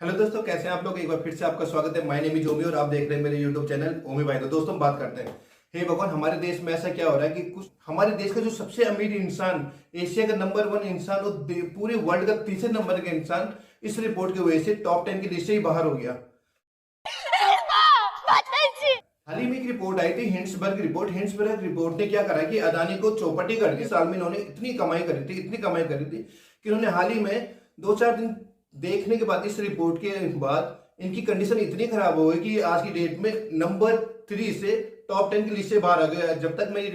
Hello दोस्तों, कैसे हैं आप लोग। एक बार फिर से आपका स्वागत है। माय नेम इज ओमी और आप देख रहे हैं मेरे यूट्यूब चैनल ओमी भाई। तो दोस्तों, हम बात करते हैं, हे भगवान, हमारे देश में ऐसा क्या हो रहा है कि कुछ हमारे देश का जो सबसे अमीर इंसान, एशिया का नंबर 1 इंसान और पूरे वर्ल्ड का तीसरे नंबर का इंसान इस रिपोर्ट की वजह से टॉप 10 की लिस्ट से ही बाहर हो गया। हाल ही में एक रिपोर्ट आई थी, हिंड्सबर्ग रिपोर्ट। हिंड्सबर्ग रिपोर्ट ने क्या करा कि अदानी को चौपटी कर दिया। साल में इन्होंने इतनी कमाई करी थी कि उन्होंने हाल ही में 2-4 दिन देखने के बाद, इस रिपोर्ट के बाद इनकी कंडीशन इतनी खराब हो गई कि आज की डेट में नंबर 3 से टॉप 10 की लिस्ट से बाहर आ गया। जब तक मैं ये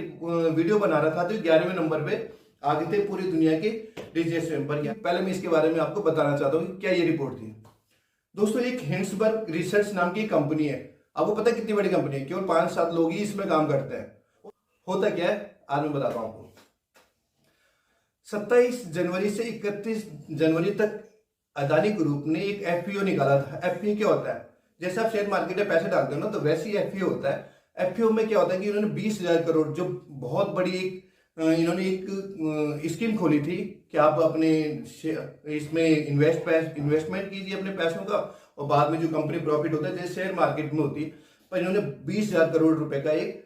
वीडियो बना रहा था तो 11वें नंबर पे आगे थे पूरी दुनिया के रिचेस्ट मेंबर। पहले मैं इसके बारे में आपको बताना चाहता हूँ कि क्या ये रिपोर्ट थी। दोस्तों, एक हिंड्सबर्ग रिसर्च नाम की कंपनी है। आपको पता है कितनी बड़ी कंपनी है? केवल 5-7 लोग ही इसमें काम करते हैं। होता क्या है आज मैं बताता हूं आपको। 27 जनवरी से 31 जनवरी तक अदानी ग्रुप ने एक एफपीओ निकाला था। एफपीओ क्या होता है? जैसे आप शेयर मार्केट में पैसे डालते हो ना, तो वैसे ही एफपीओ होता है। एफपीओ में क्या होता है कि इन्होंने 20,000 करोड़, जो बहुत बड़ी इन्होंने एक स्कीम खोली थी कि आप अपने इसमें इन्वेस्टमेंट कीजिए अपने पैसों का, और बाद में जो कंपनी प्रॉफिट होता है जैसे शेयर मार्केट में होती है। पर इन्होंने 20,000 करोड़ रुपए का एक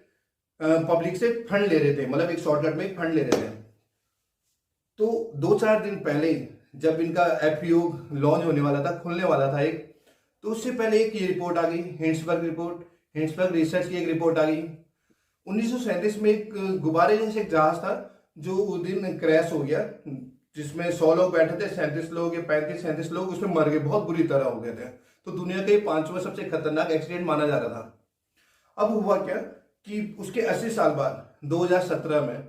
पब्लिक से फंड ले रहे थे, मतलब एक शॉर्टकट में एक फंड ले रहे थे। तो 2-4 दिन पहले ही जब इनका एफपीओ लॉन्च होने वाला था, खुलने वाला था एक, तो उससे पहले एक ये रिपोर्ट आ गई, हिंड्सबर्ग रिपोर्ट, हिंड्सबर्ग रिसर्च की एक रिपोर्ट आ गई। 1937 में एक गुब्बारे जैसे एक जहाज था जो उस दिन क्रैश हो गया, जिसमें 100 लोग बैठे थे, 37 लोग या 35-37 लोग उसमें मर गए, बहुत बुरी तरह हो गए थे। तो दुनिया का ये 5वां सबसे खतरनाक एक्सीडेंट माना जा रहा था। अब हुआ क्या कि उसके 80 साल बाद 2017 में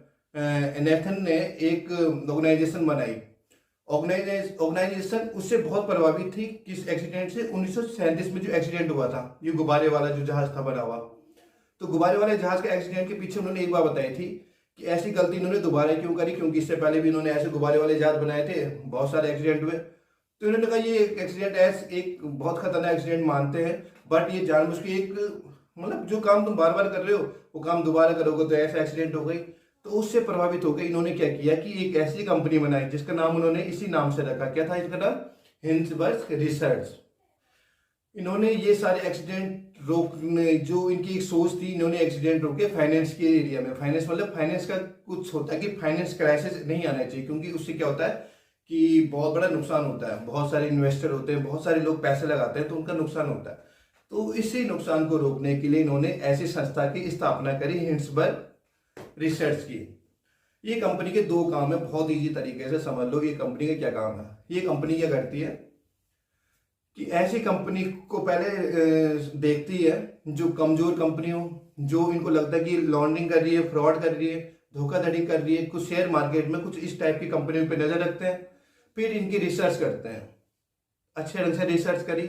नेथन ने एक ऑर्गेनाइजेशन बनाई। ऑर्गेनाइजेशन उससे बहुत प्रभावित थी किस एक्सीडेंट से? 1937 में जो एक्सीडेंट हुआ था, ये गुब्बारे वाला जो जहाज था बना हुआ। तो गुब्बारे वाले जहाज के एक्सीडेंट के पीछे उन्होंने एक बात बताई थी कि ऐसी गलती इन्होंने दोबारा क्यों करी, क्योंकि इससे पहले भी इन्होंने ऐसे गुब्बारे वाले जहाज बनाए थे, बहुत सारे एक्सीडेंट हुए। तो इन्होंने कहा ये एक्सीडेंट एक बहुत खतरनाक एक्सीडेंट मानते हैं, बट ये जानबूझ के एक, मतलब जो काम तुम बार बार कर रहे हो वो काम दोबारा करोगे तो ऐसा एक्सीडेंट हो गई। तो उससे प्रभावित होकर इन्होंने क्या किया कि एक ऐसी कंपनी बनाई जिसका नाम उन्होंने इसी नाम से रखा। क्या था इसका नाम? हिंड्सबर्ग रिसर्च। इन्होंने ये सारे एक्सीडेंट रोकने, जो इनकी एक सोच थी, इन्होंने एक्सीडेंट रोके फाइनेंस के एरिया में। फाइनेंस मतलब फाइनेंस का कुछ होता है कि फाइनेंस क्राइसिस नहीं आना चाहिए, क्योंकि उससे क्या होता है कि बहुत बड़ा नुकसान होता है। बहुत सारे इन्वेस्टर होते हैं, बहुत सारे लोग पैसे लगाते हैं, तो उनका नुकसान होता है। तो इसी नुकसान को रोकने के लिए इन्होंने ऐसी संस्था की स्थापना करी, हिंड्सबर्ग रिसर्च की। ये कंपनी के 2 काम है, बहुत इजी तरीके से समझ लो ये कंपनी का क्या काम है। ये कंपनी क्या करती है कि ऐसी कंपनी को पहले देखती है जो कमजोर कंपनी हो, जो इनको लगता है कि लॉन्ड्रिंग कर रही है, फ्रॉड कर रही है, धोखाधड़ी कर रही है, कुछ शेयर मार्केट में कुछ इस टाइप की कंपनियों पे नजर रखते हैं। फिर इनकी रिसर्च करते हैं, अच्छे ढंग से रिसर्च करी।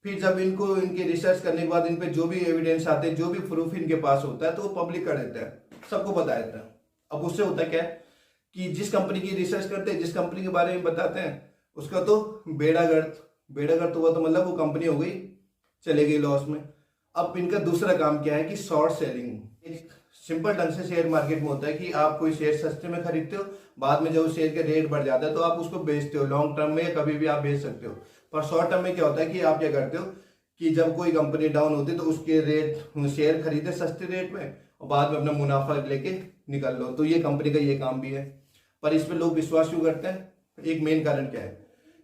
फिर जब इनको इनकी रिसर्च करने के बाद इन पे जो भी एविडेंस आते हैं, जो भी प्रूफ इनके पास होता है, तो वो पब्लिक कर देते हैं, सबको बता देते हैं। अब उससे होता क्या है कि जिस कंपनी की रिसर्च करते हैं, जिस कंपनी के बारे में बताते हैं, उसका तो बेड़ा गर्क हुआ, तो मतलब वो कंपनी हो गई, चले गई लॉस में। अब इनका दूसरा काम क्या है कि शॉर्ट सेलिंग। एक सिंपल ढंग से शेयर मार्केट में होता है कि आप कोई शेयर सस्ते में खरीदते हो, बाद में जब शेयर के रेट बढ़ जाता है तो आप उसको बेचते हो। लॉन्ग टर्म में या कभी भी आप बेच सकते हो। पर शॉर्ट टर्म में क्या होता है कि आप क्या करते हो कि जब कोई कंपनी डाउन होती है तो उसके रेट, शेयर खरीदे सस्ते रेट में और बाद में अपना मुनाफा लेके निकल लो। तो ये कंपनी का ये काम भी है। पर इसमें लोग विश्वास क्यों करते हैं? एक मेन कारण क्या है,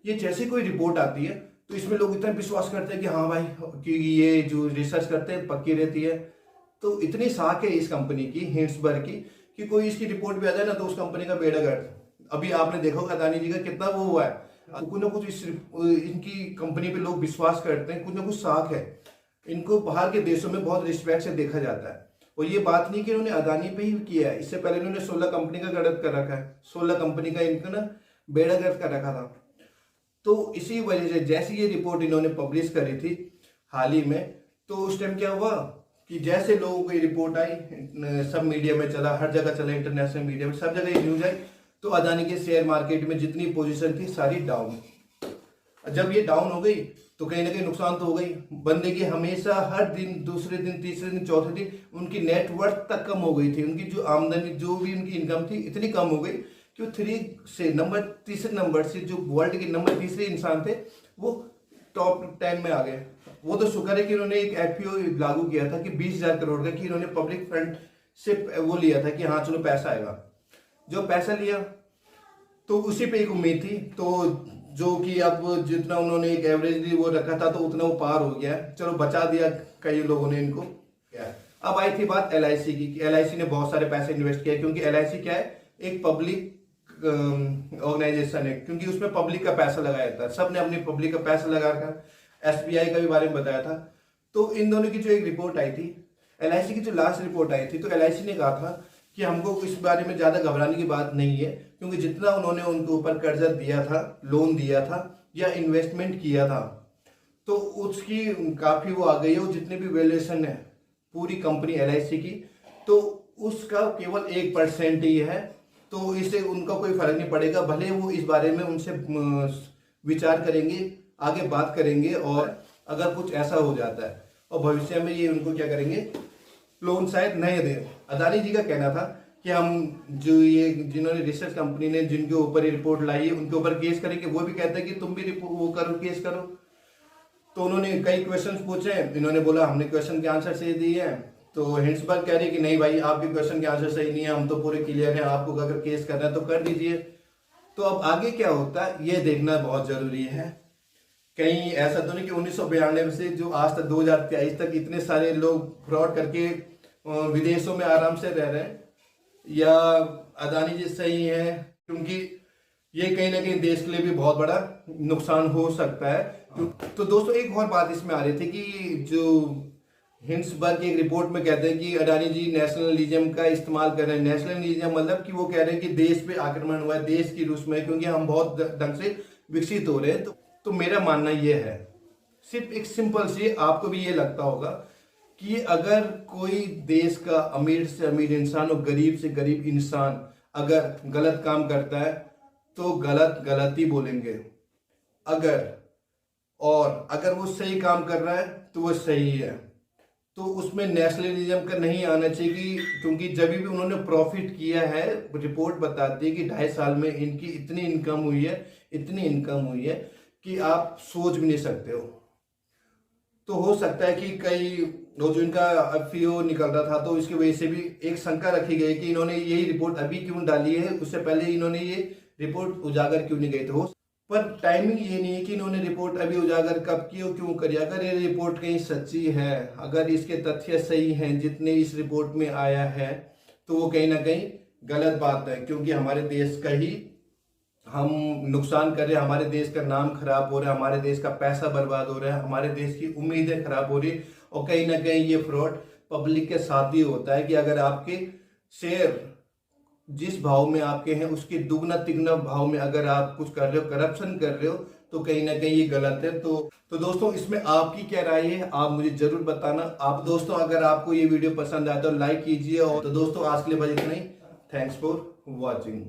ये जैसे कोई रिपोर्ट आती है तो इसमें लोग इतना विश्वास करते हैं कि हाँ भाई, कि ये जो रिसर्च करते हैं पक्की रहती है। तो इतनी साख है इस कंपनी की, हिंड्सबर्ग की, कि कोई इसकी रिपोर्ट भी आ जाए ना तो उस कंपनी का बेड़ा गर्क। अभी आपने देखा होगा अदानी जी का कितना वो हुआ है, कुछ ना कुछ इनकी कंपनी पे लोग विश्वास करते हैं, कुछ ना कुछ साख है। इनको बाहर के देशों में बहुत रिस्पेक्ट से देखा जाता है। और ये बात नहीं कि इन्होंने अदानी पे ही किया है, इससे पहले इन्होंने 16 कंपनी का गठन कर रखा है। 16 कंपनी का इनका ना बेड़ा गर्क कर रखा था। तो इसी वजह से जैसे ये रिपोर्ट इन्होंने पब्लिश करी थी हाल ही में, तो उस टाइम क्या हुआ कि जैसे लोगों को ये रिपोर्ट आई, सब मीडिया में चला, हर जगह चला, इंटरनेशनल मीडिया में, सब जगह ये न्यूज आई, तो अदानी के शेयर मार्केट में जितनी पोजीशन थी सारी डाउन। जब ये डाउन हो गई तो कहीं ना कहीं नुकसान तो हो गई। बंदे की हमेशा हर दिन, दूसरे दिन, तीसरे दिन, चौथे दिन उनकी नेटवर्थ तक कम हो गई थी। उनकी जो आमदनी, जो भी उनकी इनकम थी, इतनी कम हो गई कि वो तीसरे नंबर से जो वर्ल्ड के नंबर तीसरे इंसान थे, वो टॉप 10 में आ गए। वो तो शुक्र है कि इन्होंने एक एफपीओ लागू किया था कि 20,000 करोड़ का, कि इन्होंने पब्लिक फंड से वो लिया था कि हाँ चलो पैसा आएगा। जो पैसा लिया तो उसी पे एक उम्मीद थी, तो जो कि अब जितना उन्होंने एक एवरेज वो रखा था तो उतना वो पार हो गया, चलो बचा दिया कई लोगों ने इनको। अब आई थी बात एलआईसी की, एलआईसी ने बहुत सारे पैसे इन्वेस्ट किया, क्योंकि एलआईसी क्या है, एक पब्लिक ऑर्गेनाइजेशन है, क्योंकि उसमें पब्लिक का पैसा लगाया था, सब ने अपनी पब्लिक का पैसा लगाकर, एसबीआई का भी बारे में बताया था। तो इन दोनों की जो एक रिपोर्ट आई थी, एलआईसी की जो लास्ट रिपोर्ट आई थी, तो एलआईसी ने कहा था कि हमको इस बारे में ज्यादा घबराने की बात नहीं है, क्योंकि जितना उन्होंने उनके ऊपर कर्जा दिया था, लोन दिया था या इन्वेस्टमेंट किया था, तो उसकी काफी वो आ गई है। वो जितने भी वैल्यूएशन है पूरी कंपनी एलआईसी की, तो उसका केवल 1% ही है, तो इससे उनका कोई फर्क नहीं पड़ेगा। भले वो इस बारे में उनसे विचार करेंगे, आगे बात करेंगे, और अगर कुछ ऐसा हो जाता है और भविष्य में ये उनको क्या करेंगे, लोन शायद नहीं दे। अदानी जी का कहना था कि हम जो ये जिन्होंने रिसर्च कंपनी ने जिनके ऊपर ये रिपोर्ट लाई है उनके ऊपर केस करेंगे। वो भी कहते हैं कि तुम भी वो करो, केस करो। तो उन्होंने कई क्वेश्चन पूछे, इन्होंने बोला हमने क्वेश्चन के आंसर सही दिए हैं। तो हिंसबर्ग कह रही कि नहीं भाई, आपके क्वेश्चन के आंसर सही नहीं है, हम तो पूरे क्लियर हैं, आपको अगर केस करना है तो कर दीजिए। तो अब आगे क्या होता है ये देखना बहुत जरूरी है। कहीं ऐसा तो नहीं कि 1992 से जो आज तक 2023 तक इतने सारे लोग फ्रॉड करके विदेशों में आराम से रह रहे हैं, या अदानी जी सही है, क्योंकि ये कहीं ना कहीं देश के लिए भी बहुत बड़ा नुकसान हो सकता है। तो दोस्तों एक और बात इसमें आ रही थी कि जो हिंसबर्ग एक रिपोर्ट में कहते हैं कि अडानी जी नेशनलिज्म का इस्तेमाल कर रहे हैं। नेशनलिज्म मतलब कि वो कह रहे हैं कि देश पे आक्रमण हुआ है, देश की रुस में, क्योंकि हम बहुत ढंग से विकसित हो रहे हैं। तो मेरा मानना ये है, सिर्फ एक सिंपल सी, आपको भी ये लगता होगा कि अगर कोई देश का अमीर से अमीर इंसान और गरीब से गरीब इंसान अगर गलत काम करता है तो गलत ही बोलेंगे, अगर वो सही काम कर रहा है तो वो सही है। तो उसमें नेशनलिज्म का नहीं आना चाहिए, क्योंकि जब भी उन्होंने प्रॉफिट किया है, रिपोर्ट बताती है कि 2.5 साल में इनकी इतनी इनकम हुई है कि आप सोच भी नहीं सकते हो। तो हो सकता है कि जो इनका एफपीओ निकल रहा था तो इसकी वजह से भी एक शंका रखी गई कि इन्होंने यही रिपोर्ट अभी क्यों डाली है, उससे पहले इन्होंने ये रिपोर्ट उजागर क्यों नहीं गई थी। पर टाइमिंग ये नहीं है कि इन्होंने रिपोर्ट अभी उजागर कब की और क्यों करी। अगर ये रिपोर्ट कहीं सच्ची है, अगर इसके तथ्य सही हैं जितने इस रिपोर्ट में आया है, तो वो कहीं ना कहीं गलत बात है, क्योंकि हमारे देश का ही हम नुकसान कर रहे हैं, हमारे देश का नाम खराब हो रहा है, हमारे देश का पैसा बर्बाद हो रहा है, हमारे देश की उम्मीदें खराब हो रही है। और कहीं ना कहीं ये फ्रॉड पब्लिक के साथ ही होता है कि अगर आपके शेयर जिस भाव में आपके हैं उसके दुगना तिगुना भाव में अगर आप कुछ कर रहे हो, करप्शन कर रहे हो, तो कहीं ना कहीं ये गलत है। तो दोस्तों इसमें आपकी क्या राय है, आप मुझे जरूर बताना। आप दोस्तों अगर आपको ये वीडियो पसंद आया तो लाइक कीजिए। और तो दोस्तों आज के लिए बस इतना ही। Thanks for watching.